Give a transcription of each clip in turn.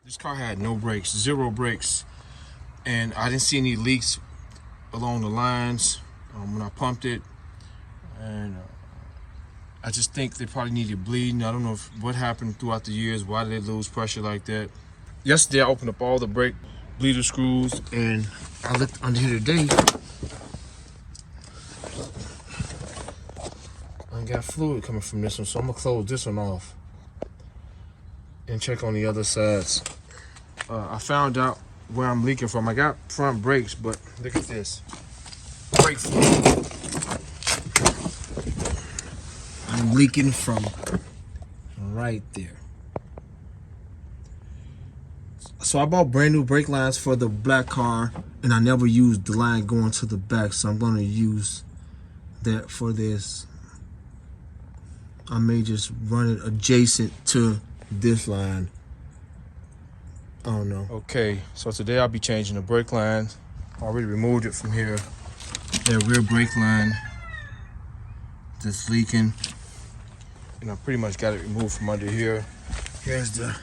This car had no brakes, zero brakes, and I didn't see any leaks along the lines when I pumped it, and I just think they probably needed bleeding. I don't know what happened throughout the years. Why did they lose pressure like that? Yesterday I opened up all the brake bleeder screws, and I looked under here today. I got fluid coming from this one, so I'm gonna close this one off and check on the other sides. I found out where I'm leaking from. I got front brakes, but look at this. Brake fluid. I'm leaking from right there. So I bought brand new brake lines for the black car, and I never used the line going to the back, so I'm gonna use that for this. I may just run it adjacent to this line. I don't know. Okay, so today I'll be changing the brake line. I already removed it from here. That rear brake line that's leaking. And I pretty much got it removed from under here. Here's the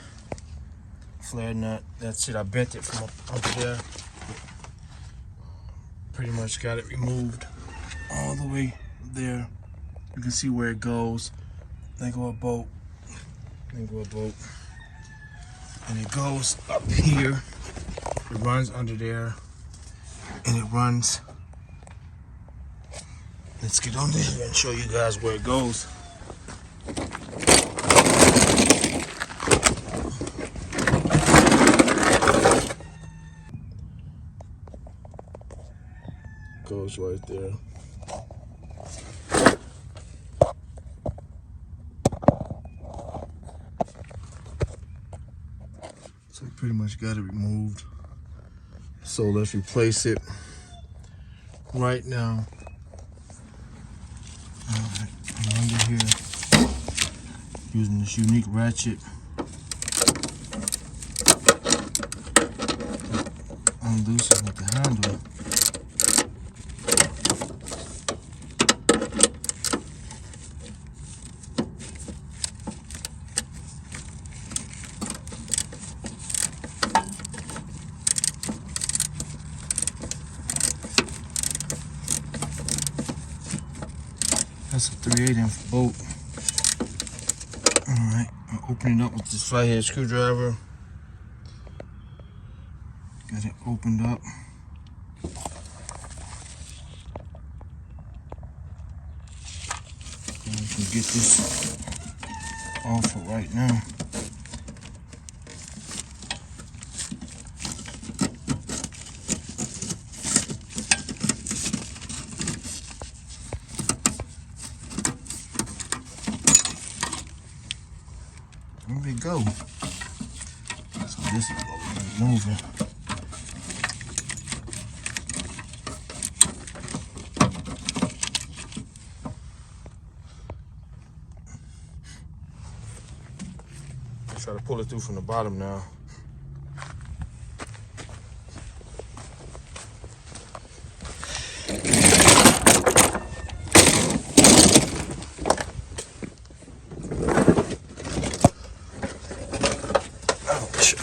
flare nut. That's it. I bent it from up under there. Pretty much got it removed all the way there. You can see where it goes. Then go a bolt. Then go a bolt. And it goes up here. It runs under there. And it runs. Let's get under here and show you guys where it goes. Goes right there. So pretty much got it removed. So let's replace it right now. Alright, I'm under here using this unique ratchet. Unloosen with the handle. That's a 3/8" bolt. Alright, I'll open it up with this flathead screwdriver. Got it opened up. And we can get this off for right now. There we go. So this is what we're moving. Try to pull it through from the bottom now. Ouch.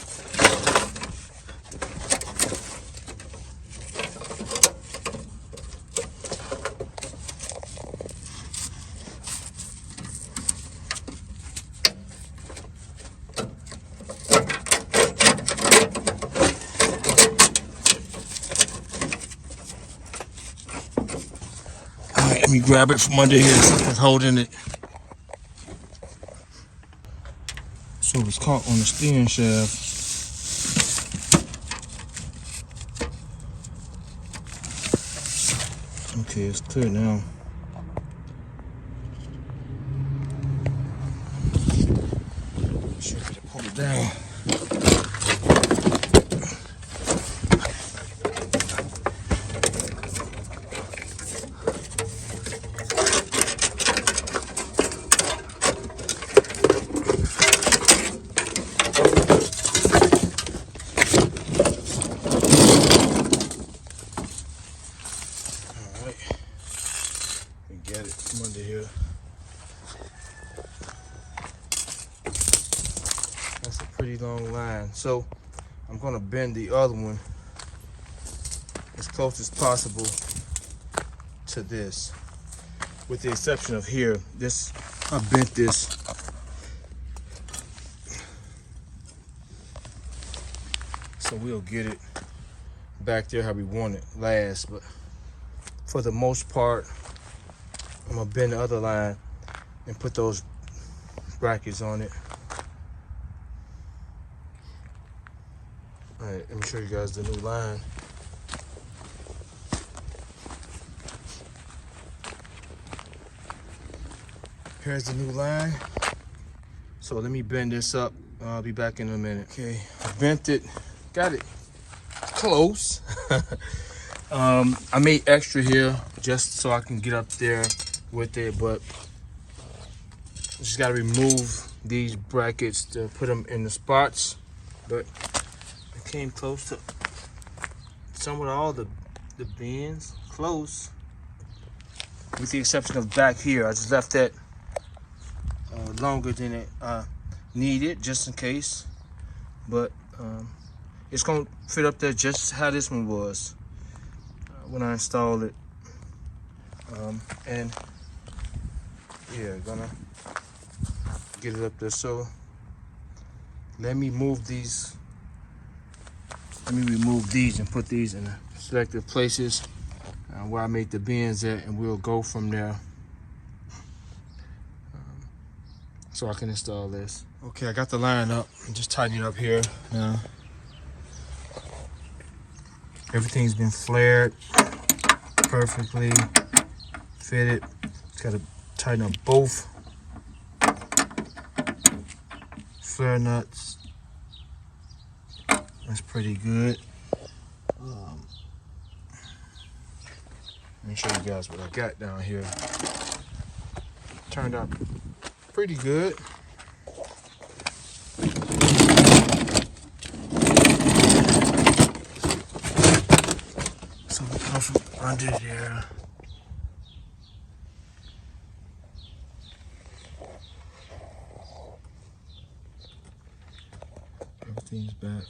Let me grab it from under here. Something's holding it. So it's caught on the steering shaft. Okay, it's clear now. Should be to pull it down. Get it from under here. That's a pretty long line. So I'm gonna bend the other one as close as possible to this, with the exception of here. This, I bent this so we'll get it back there how we want it last. But for the most part, I'm gonna bend the other line and put those brackets on it. All right, let me show you guys the new line. Here's the new line. So let me bend this up. I'll be back in a minute. Okay, I bent it, got it close. I made extra here just so I can get up there with it, but just gotta remove these brackets to put them in the spots. But I came close to some with all the bends, close, with the exception of back here. I just left that longer than it needed, just in case. But it's gonna fit up there just how this one was when I installed it. And yeah, gonna get it up there. So let me move these. Let me remove these and put these in the selected places where I made the bends at, and we'll go from there. So I can install this. Okay, I got the line up. I'm just tightening it up here now. Everything's been flared perfectly, fitted. Just gotta tighten up both flare nuts. That's pretty good. Let me show you guys what I got down here. Turned out pretty good. So we come from under there. Everything's back.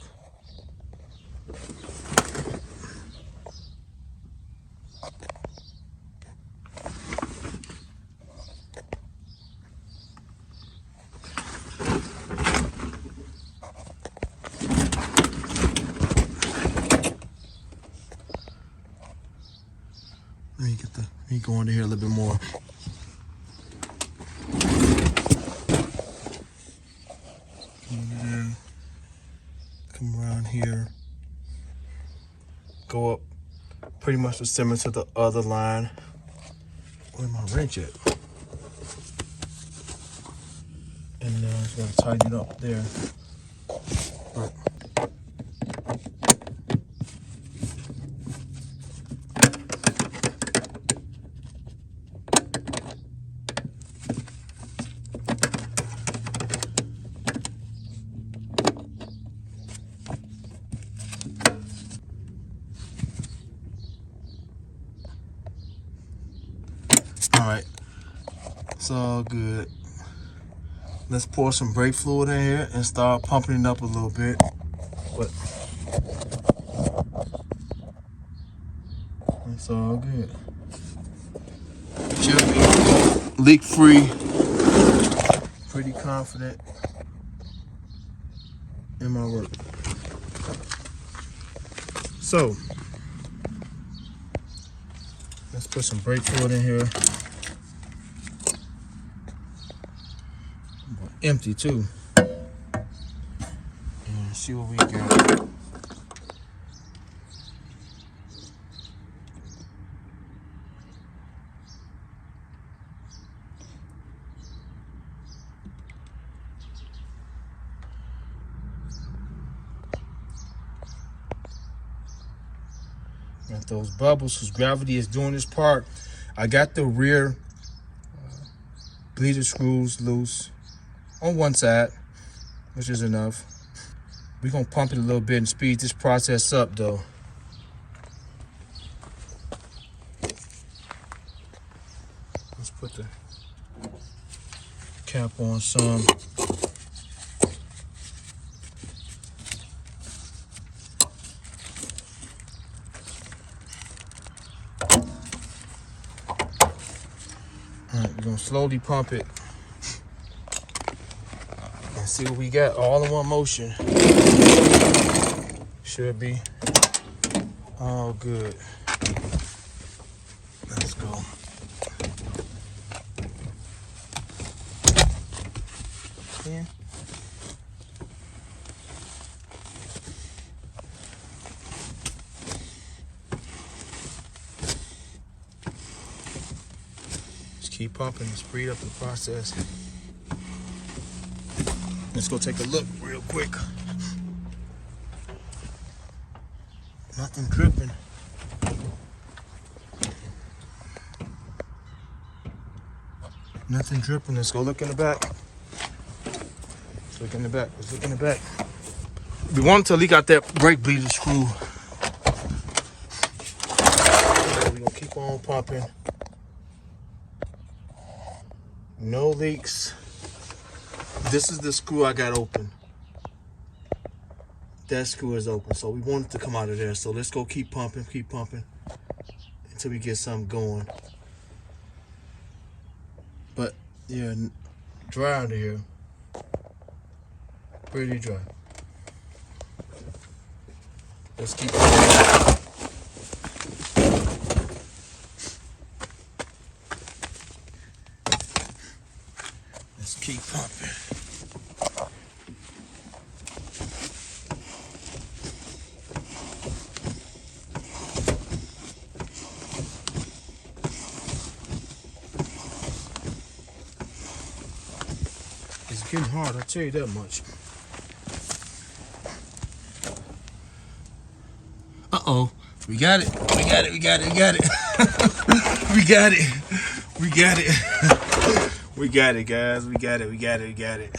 Let me go under here a little bit more. Come around here. Go up pretty much the similar to the other line. Where's my wrench at? And now I'm just gonna tighten it up there. But all right, it's all good. Let's pour some brake fluid in here and start pumping it up a little bit. But it's all good. Should be leak free. Pretty confident in my work. So let's put some brake fluid in here. Empty too. And see what we got. Got those bubbles whose gravity is doing this part. I got the rear bleeder screws loose on one side, which is enough. We're gonna pump it a little bit and speed this process up though. Let's put the cap on some. We're gonna slowly pump it and see what we got all in one motion. Should be all good. Let's go. Yeah. Just keep pumping and speed up the process. Let's go take a look real quick. Nothing dripping. Nothing dripping. Let's go look in the back. Let's look in the back. Let's look in the back. We want to leak out that brake bleeder screw. We're gonna keep on pumping. No leaks. This is the screw I got open. That screw is open, so we want it to come out of there. So let's go keep pumping until we get something going. But yeah, dry under here. Pretty dry. Let's keep pumping. Let's keep pumping. It's getting hard, I'll tell you that much. Uh-oh. We got it. We got it. We got it. We got it. We got it. We got it. We got it, guys. We got it. We got it. We got it.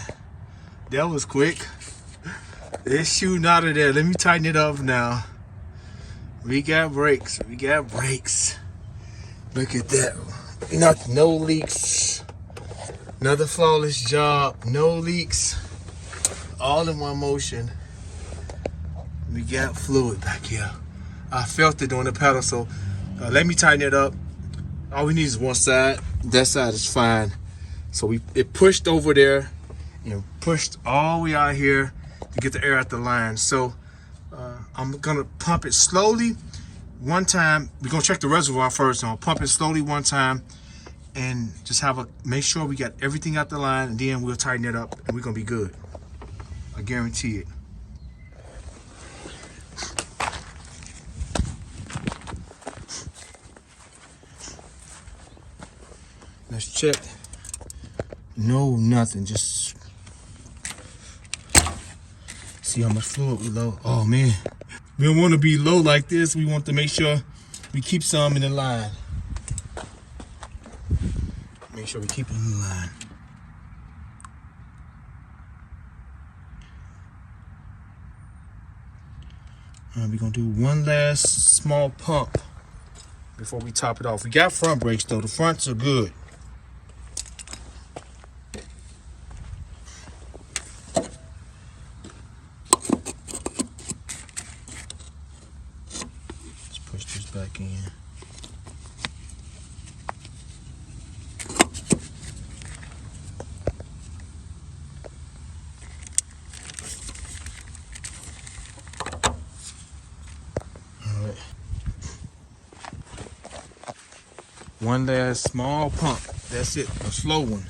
That was quick. It's shooting out of there. Let me tighten it up now. We got brakes. We got brakes. Look at that. No leaks. Another flawless job. No leaks. All in one motion. We got fluid back here. I felt it on the pedal, so let me tighten it up. All we need is one side. That side is fine. So it pushed over there, pushed all the way out here to get the air out the line. So I'm gonna pump it slowly one time. We're gonna check the reservoir first. I'll pump it slowly one time and just make sure we got everything out the line, and then we'll tighten it up and we're gonna be good. I guarantee it. Let's check. No, nothing. Just see how much fluid we low. Oh man, we don't want to be low like this. We want to make sure we keep some in the line. Make sure we keep it in the line. All right, we're gonna do one last small pump before we top it off. We got front brakes though. The fronts are good. Back in. All right. One last small pump. That's it. A slow one.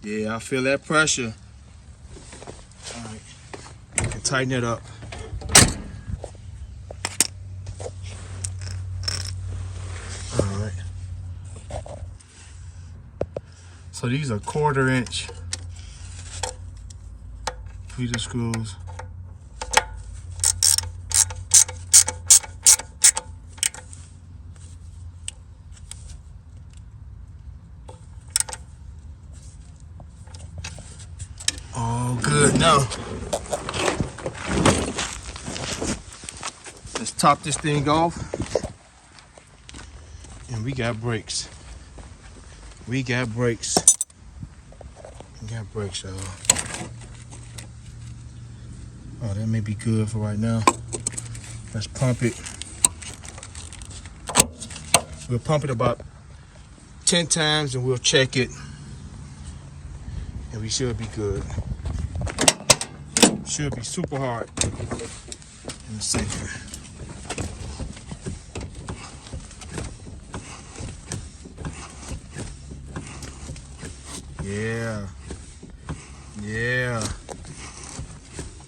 Yeah, I feel that pressure. All right. And tighten it up. So these are 1/4 inch tweeter screws. All good now. Let's top this thing off. And we got brakes. We got brakes. We got brakes, y'all. Oh, that may be good for right now. Let's pump it. We'll pump it about 10 times and we'll check it. And we should be good. Should be super hard. Let me see. Yeah. Yeah.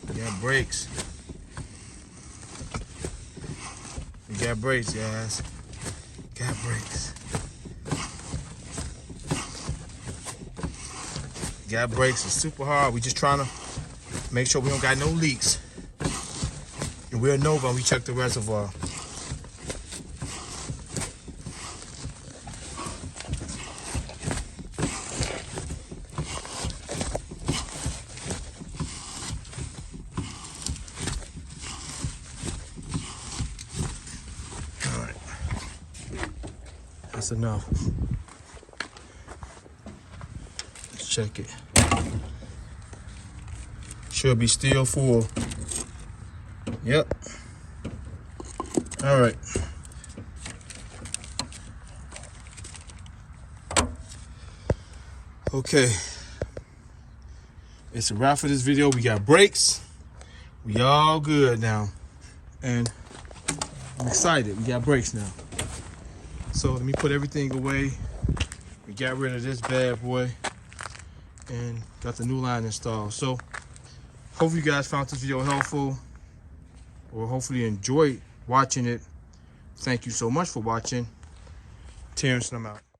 We got brakes. We got brakes, guys. Got brakes. Got brakes. It's super hard. We just trying to make sure we don't got no leaks. And we'll know when we check the reservoir. That's enough. Let's check it. Should be still full. Yep. All right. Okay. It's a wrap for this video. We got brakes. We all good now. And I'm excited. We got brakes now. So let me put everything away. We got rid of this bad boy and got the new line installed. So hopefully you guys found this video helpful, or hopefully enjoyed watching it. Thank you so much for watching. Terrence, and I'm out.